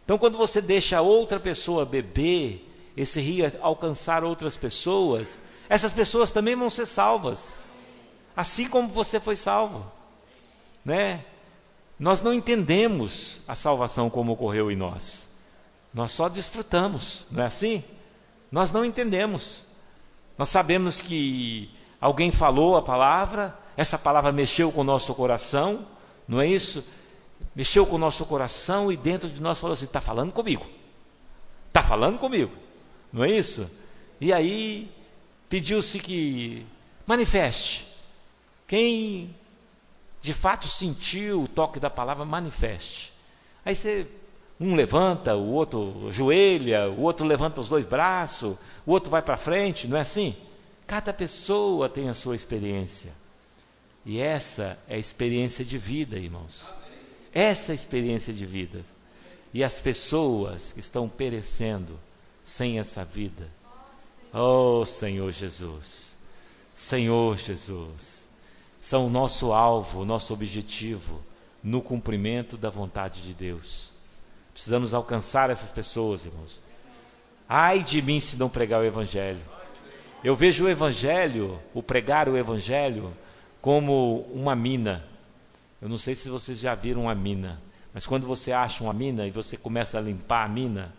Então quando você deixa outra pessoa beber, esse rio alcançar outras pessoas, essas pessoas também vão ser salvas. Assim como você foi salvo, né? Nós não entendemos a salvação como ocorreu em nós. Nós só desfrutamos, não é assim? Nós não entendemos. Nós sabemos que alguém falou a palavra, essa palavra mexeu com o nosso coração, não é isso? mexeu com o nosso coração e dentro de nós falou assim: está falando comigo, está falando comigo, não é isso? E aí pediu-se que manifeste. Quem de fato sentiu o toque da palavra, manifeste. Aí um levanta, o outro ajoelha, o outro levanta os 2 braços, o outro vai para frente, não é assim? Cada pessoa tem a sua experiência. E essa é a experiência de vida, irmãos. Essa é a experiência de vida. E as pessoas que estão perecendo sem essa vida. Oh, Senhor Jesus. Senhor Jesus. São o nosso alvo, o nosso objetivo no cumprimento da vontade de Deus. Precisamos alcançar essas pessoas, irmãos. Ai de mim se não pregar o Evangelho. Eu vejo o Evangelho, o pregar o Evangelho, como uma mina. Eu não sei se vocês já viram uma mina, mas quando você acha uma mina e você começa a limpar a mina,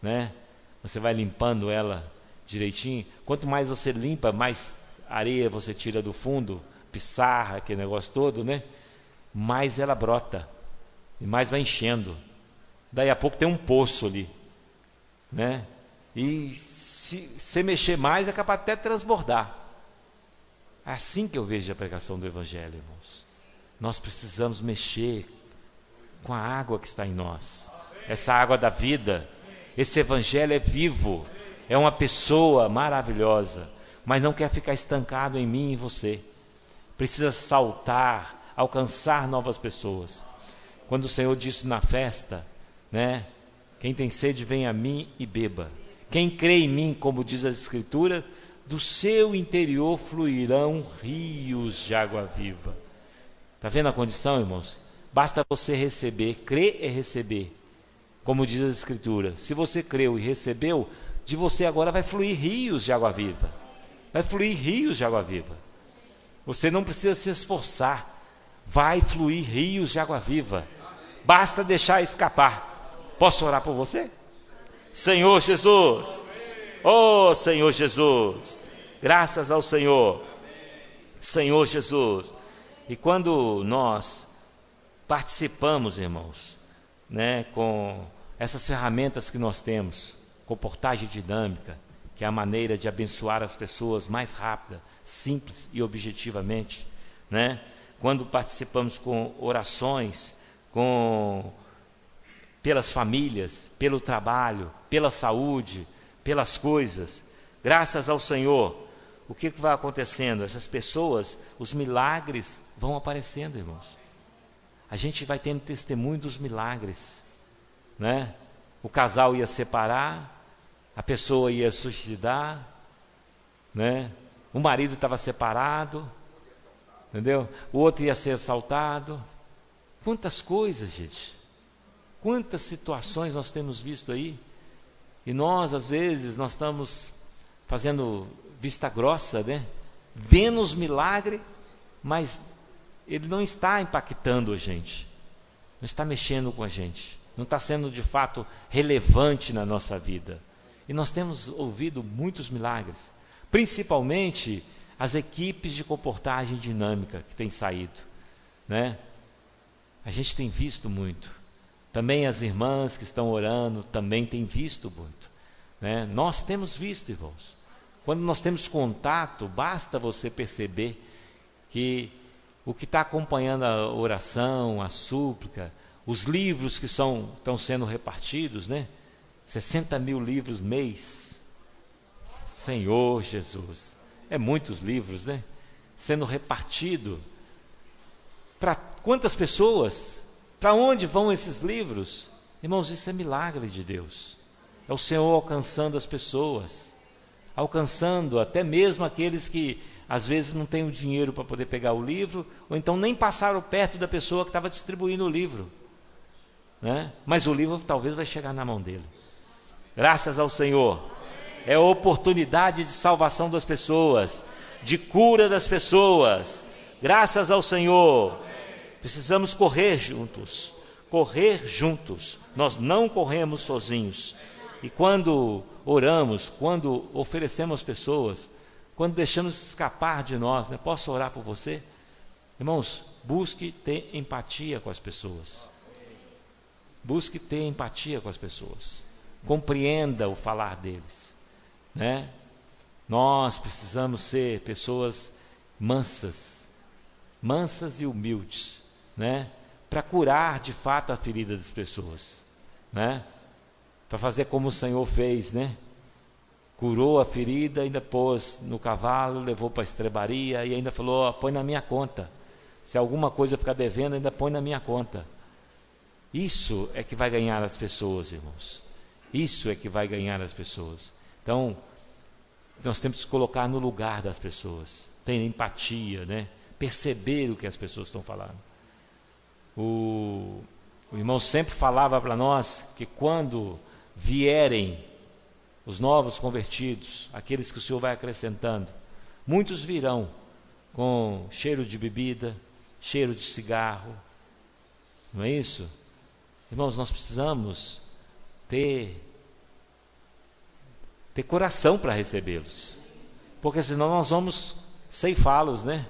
né? Você vai limpando ela direitinho. Quanto mais você limpa, mais areia você tira do fundo, pissarra, aquele negócio todo, né? Mais ela brota e mais vai enchendo. Daí a pouco tem um poço ali, né? E se você mexer mais, é capaz até de transbordar. É assim que eu vejo a pregação do Evangelho, irmãos. Nós precisamos mexer com a água que está em nós, essa água da vida. Esse Evangelho é vivo, é uma pessoa maravilhosa, mas não quer ficar estancado em mim e em você. Precisa saltar, alcançar novas pessoas. Quando o Senhor disse na festa, né? Quem tem sede, vem a mim e beba. Quem crê em mim, como diz a Escritura, do seu interior fluirão rios de água viva. Está vendo a condição, irmãos? Basta você receber, crer é receber. Como diz a Escritura, se você creu e recebeu, de você agora vai fluir rios de água viva. Vai fluir rios de água viva. Você não precisa se esforçar. Vai fluir rios de água viva. Basta deixar escapar. Posso orar por você? Senhor Jesus, oh Senhor Jesus, graças ao Senhor, Senhor Jesus. E quando nós participamos, irmãos, né, com essas ferramentas que nós temos, comportagem dinâmica, que é a maneira de abençoar as pessoas mais rápida, simples e objetivamente, né? Quando participamos com orações, pelas famílias, pelo trabalho, pela saúde, pelas coisas, graças ao Senhor, o que vai acontecendo? Essas pessoas, os milagres vão aparecendo, irmãos. A gente vai tendo testemunho dos milagres, né? O casal ia separar, a pessoa ia suicidar, né? O marido estava separado, entendeu? O outro ia ser assaltado. Quantas coisas, gente. Quantas situações nós temos visto aí. E nós, às vezes, nós estamos fazendo vista grossa, né? Vendo os milagres, mas ele não está impactando a gente. Não está mexendo com a gente. Não está sendo, de fato, relevante na nossa vida. E nós temos ouvido muitos milagres. Principalmente as equipes de comportagem dinâmica que têm saído, né? A gente tem visto muito. Também as irmãs que estão orando também têm visto muito, né? Nós temos visto, irmãos. Quando nós temos contato, basta você perceber que o que está acompanhando a oração, a súplica, os livros que estão sendo repartidos, né? 60 mil livros mês. Senhor Jesus, é muitos livros, né? Sendo repartido. Para quantas pessoas? Para onde vão esses livros? Irmãos, isso é milagre de Deus. É o Senhor alcançando as pessoas, alcançando até mesmo aqueles que às vezes não têm o dinheiro para poder pegar o livro, ou então nem passaram perto da pessoa que estava distribuindo o livro, né? Mas o livro talvez vai chegar na mão dele. Graças ao Senhor. É a oportunidade de salvação das pessoas, de cura das pessoas. Graças ao Senhor. Precisamos correr juntos. Correr juntos. Nós não corremos sozinhos. E quando oramos, quando oferecemos às pessoas, quando deixamos escapar de nós, né? Posso orar por você? Irmãos, busque ter empatia com as pessoas. Busque ter empatia com as pessoas. Compreenda o falar deles, né? Nós precisamos ser pessoas mansas e humildes, né? Para curar de fato a ferida das pessoas, né? Para fazer como o Senhor fez, né? Curou a ferida, ainda pôs no cavalo, levou para a estrebaria e ainda falou: põe na minha conta. Se alguma coisa ficar devendo, ainda põe na minha conta. Isso é que vai ganhar as pessoas, irmãos. Isso é que vai ganhar as pessoas. Então, nós temos que se colocar no lugar das pessoas, ter empatia, né? Perceber o que as pessoas estão falando. O irmão sempre falava para nós que quando vierem os novos convertidos, aqueles que o Senhor vai acrescentando, muitos virão com cheiro de bebida, cheiro de cigarro, não é isso? Irmãos, nós precisamos ter coração para recebê-los, porque senão nós vamos ceifá-los, né?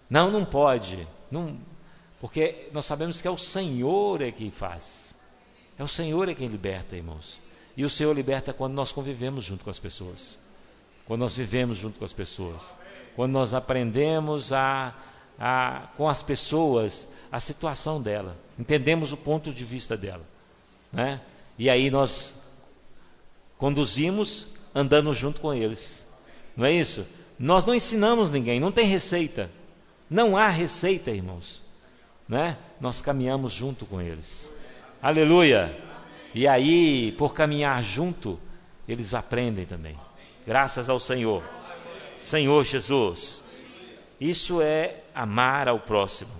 Não pode, não, porque nós sabemos que é o Senhor é quem faz, é o Senhor é quem liberta, irmãos. E o Senhor liberta quando nós convivemos junto com as pessoas, quando nós vivemos junto com as pessoas, quando nós aprendemos com as pessoas a situação dela, entendemos o ponto de vista dela, né? E aí nós conduzimos andando junto com eles, não é isso? Nós não ensinamos ninguém, não tem receita, não há receita, irmãos, né? Nós caminhamos junto com eles, aleluia. E aí, por caminhar junto, eles aprendem também, graças ao Senhor, Senhor Jesus. Isso é amar ao próximo.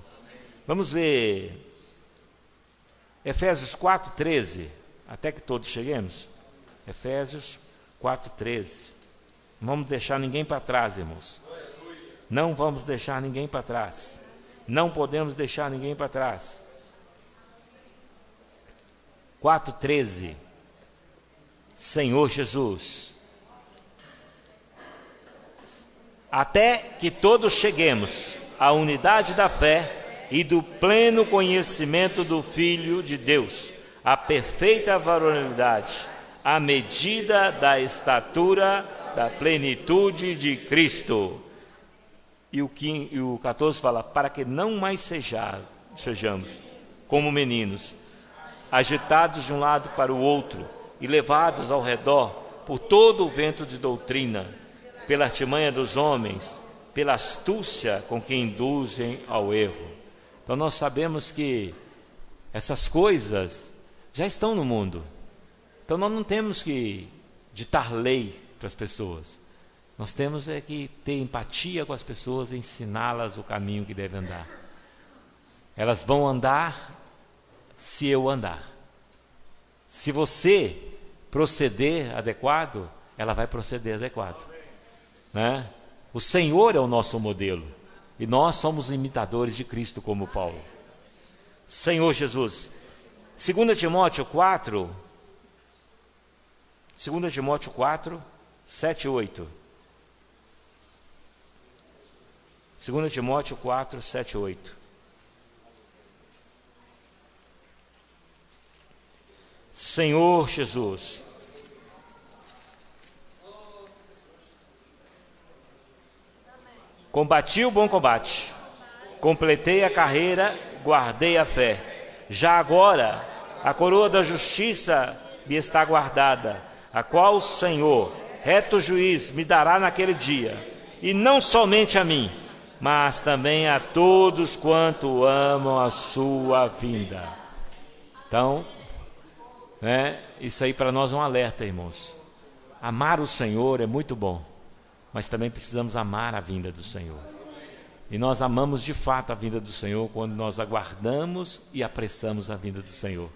Vamos ver Efésios 4:13, até que todos cheguemos. Efésios 4:13. Não vamos deixar ninguém para trás, irmãos. Não vamos deixar ninguém para trás. Não podemos deixar ninguém para trás. 4:13. Senhor Jesus, até que todos cheguemos à unidade da fé e do pleno conhecimento do Filho de Deus, à perfeita varonilidade, à medida da estatura da plenitude de Cristo. E o 14 fala: para que não mais sejamos como meninos, agitados de um lado para o outro e levados ao redor por todo o vento de doutrina, pela artimanha dos homens, pela astúcia com que induzem ao erro. Então nós sabemos que essas coisas já estão no mundo. Então nós não temos que ditar lei para as pessoas. Nós temos que ter empatia com as pessoas e ensiná-las o caminho que devem andar. Elas vão andar se eu andar. Se você proceder adequado, ela vai proceder adequado, né? O Senhor é o nosso modelo e nós somos imitadores de Cristo, como Paulo. Senhor Jesus. 2 Timóteo 4, 7 e 8. 2 Timóteo 4, 7 e 8. Senhor Jesus, combati o bom combate, completei a carreira, guardei a fé. Já agora, a coroa da justiça me está guardada, a qual o Senhor, reto juiz, me dará naquele dia, e não somente a mim, mas também a todos quanto amam a sua vinda. Então, isso aí para nós é um alerta, irmãos. Amar o Senhor é muito bom, mas também precisamos amar a vinda do Senhor. E nós amamos de fato a vinda do Senhor quando nós aguardamos e apressamos a vinda do Senhor.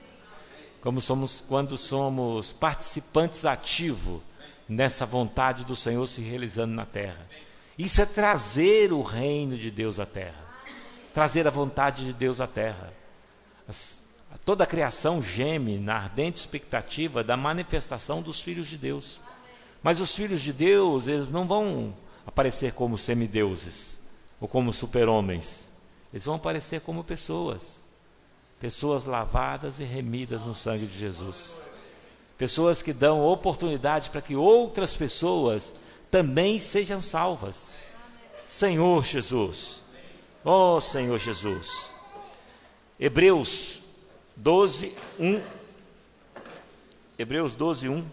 Quando somos participantes ativos nessa vontade do Senhor se realizando na terra. Isso é trazer o reino de Deus à terra, trazer a vontade de Deus à terra. Toda a criação geme na ardente expectativa da manifestação dos filhos de Deus. Mas os filhos de Deus, eles não vão aparecer como semideuses ou como super-homens. Eles vão aparecer como pessoas lavadas e remidas no sangue de Jesus. Pessoas que dão oportunidade para que outras pessoas também sejam salvas. Senhor Jesus, ó Senhor Jesus. Hebreus 12, 1. Hebreus 12, 1.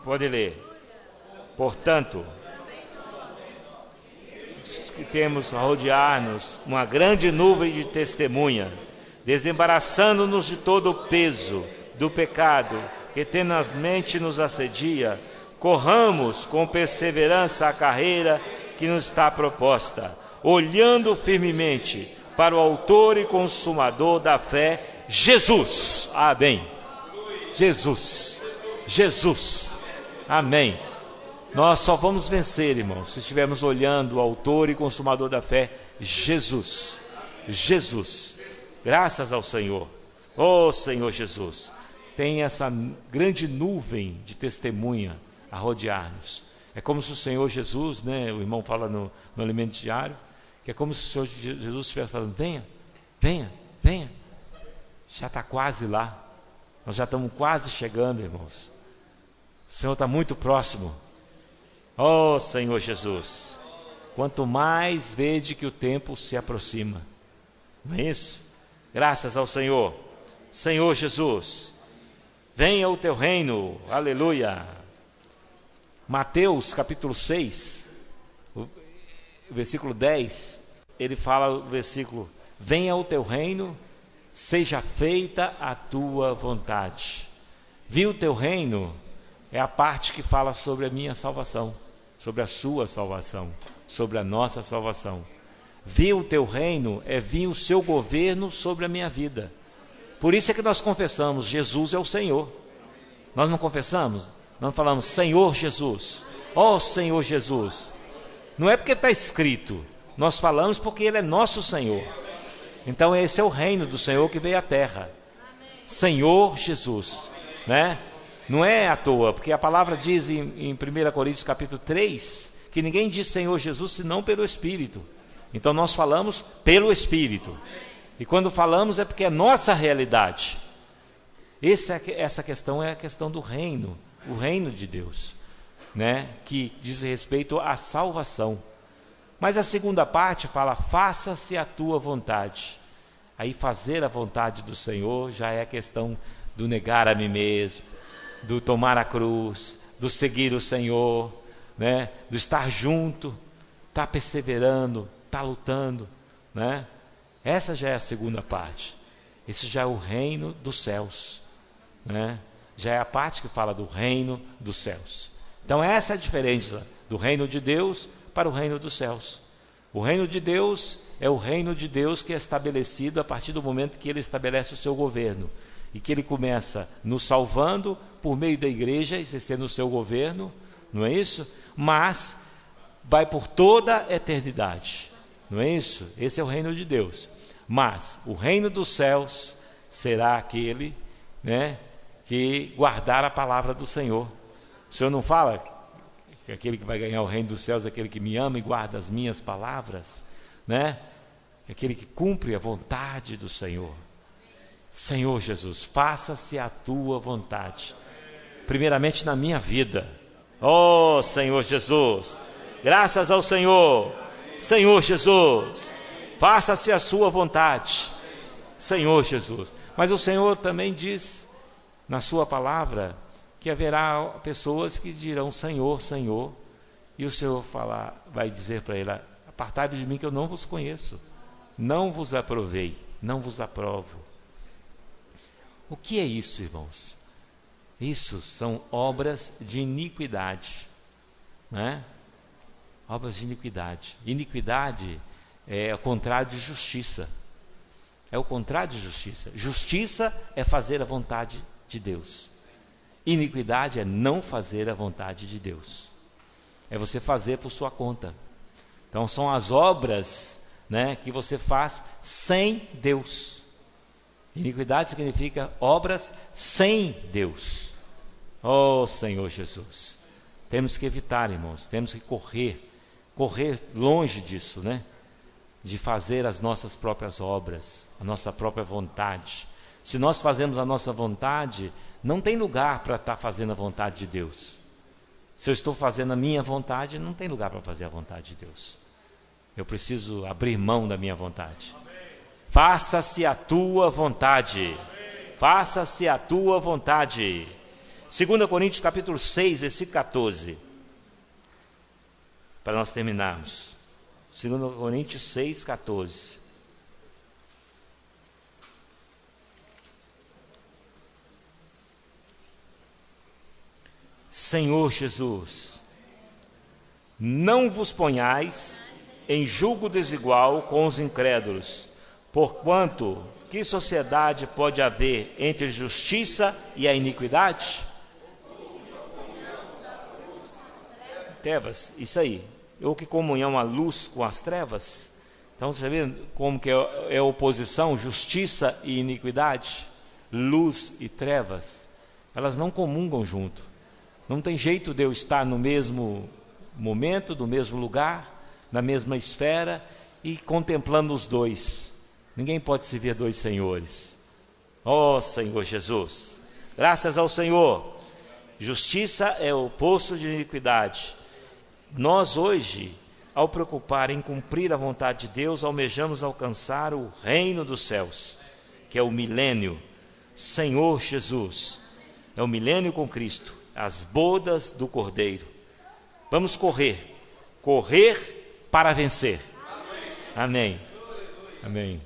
Pode ler. Portanto, que temos a rodear-nos uma grande nuvem de testemunha, desembaraçando-nos de todo o peso do pecado que tenazmente nos assedia, corramos com perseverança a carreira que nos está proposta, olhando firmemente para o autor e consumador da fé, Jesus. Amém. Jesus. Amém. Nós só vamos vencer, irmãos, se estivermos olhando o autor e consumador da fé, Jesus. Graças ao Senhor. Oh Senhor Jesus. Tem essa grande nuvem de testemunha a rodear-nos. É como se o Senhor Jesus, né, o irmão fala no alimento diário, que é como se o Senhor Jesus estivesse falando: venha. Já está quase lá. Nós já estamos quase chegando, irmãos. O Senhor está muito próximo. Oh Senhor Jesus, quanto mais vede que o tempo se aproxima. Não é isso? Graças ao Senhor. Senhor Jesus, venha o teu reino. Aleluia. Mateus capítulo 6, o versículo 10, ele fala o versículo: venha o teu reino, seja feita a tua vontade. Viu o teu reino? É a parte que fala sobre a minha salvação, sobre a sua salvação, sobre a nossa salvação. Vir o teu reino é vir o seu governo sobre a minha vida. Por isso é que nós confessamos: Jesus é o Senhor. Nós não confessamos? Nós falamos: Senhor Jesus, ó Senhor Jesus. Não é porque está escrito, nós falamos porque Ele é nosso Senhor. Então esse é o reino do Senhor que veio à terra. Senhor Jesus, né? Não é à toa, porque a palavra diz em 1 Coríntios capítulo 3, que ninguém diz Senhor Jesus senão pelo Espírito. Então nós falamos pelo Espírito. E quando falamos é porque é nossa realidade. Essa questão é a questão do reino, o reino de Deus, né? Que diz respeito à salvação. Mas a segunda parte fala: faça-se a tua vontade. Aí fazer a vontade do Senhor já é a questão do negar a mim mesmo, do tomar a cruz, do seguir o Senhor, né? Do estar junto, estar perseverando, estar lutando, né? Essa já é a segunda parte. Esse já é o reino dos céus, né? Já é a parte que fala do reino dos céus. Então essa é a diferença do reino de Deus para o reino dos céus. O reino de Deus é o reino de Deus que é estabelecido a partir do momento que Ele estabelece o seu governo, e que Ele começa nos salvando por meio da igreja, exercendo o seu governo, não é isso? Mas vai por toda a eternidade, não é isso? Esse é o reino de Deus. Mas o reino dos céus será aquele, né, que guardar a palavra do Senhor. O Senhor não fala que aquele que vai ganhar o reino dos céus é aquele que me ama e guarda as minhas palavras, né? Aquele que cumpre a vontade do Senhor. Senhor Jesus, faça-se a tua vontade, primeiramente na minha vida. Oh Senhor Jesus, graças ao Senhor. Senhor Jesus, faça-se a sua vontade, Senhor Jesus. Mas o Senhor também diz na sua palavra que haverá pessoas que dirão Senhor, Senhor, e o Senhor vai dizer para ele: apartai-vos de mim que eu não vos conheço, não vos aprovei, não vos aprovo. O que é isso, irmãos? Isso são obras de iniquidade, né? Obras de iniquidade. Iniquidade é o contrário de justiça. É o contrário de justiça. Justiça é fazer a vontade de Deus. Iniquidade é não fazer a vontade de Deus. É você fazer por sua conta. Então são as obras, né, que você faz sem Deus. Iniquidade significa obras sem Deus. Oh, Senhor Jesus, temos que evitar, irmãos, temos que correr longe disso, né? De fazer as nossas próprias obras, a nossa própria vontade. Se nós fazemos a nossa vontade, não tem lugar para estar fazendo a vontade de Deus. Se eu estou fazendo a minha vontade, não tem lugar para fazer a vontade de Deus. Eu preciso abrir mão da minha vontade. Faça-se a tua vontade. Faça-se a tua vontade. 2 Coríntios capítulo 6, versículo 14. Para nós terminarmos. 2 Coríntios 6, 14. Senhor Jesus, não vos ponhais em julgo desigual com os incrédulos, porquanto que sociedade pode haver entre a justiça e a iniquidade? Trevas, isso aí. Ou que comunhão a luz com as trevas? Então você vê como que é oposição, justiça e iniquidade, luz e trevas, elas não comungam junto. Não tem jeito de eu estar no mesmo momento, no mesmo lugar, na mesma esfera e contemplando os dois. Ninguém pode servir a dois senhores. Ó Senhor Jesus, graças ao Senhor. Justiça é o oposto de iniquidade. Nós hoje, ao preocupar em cumprir a vontade de Deus, almejamos alcançar o reino dos céus, que é o milênio. Senhor Jesus, é o milênio com Cristo, as bodas do Cordeiro. Vamos correr para vencer. Amém. Amém.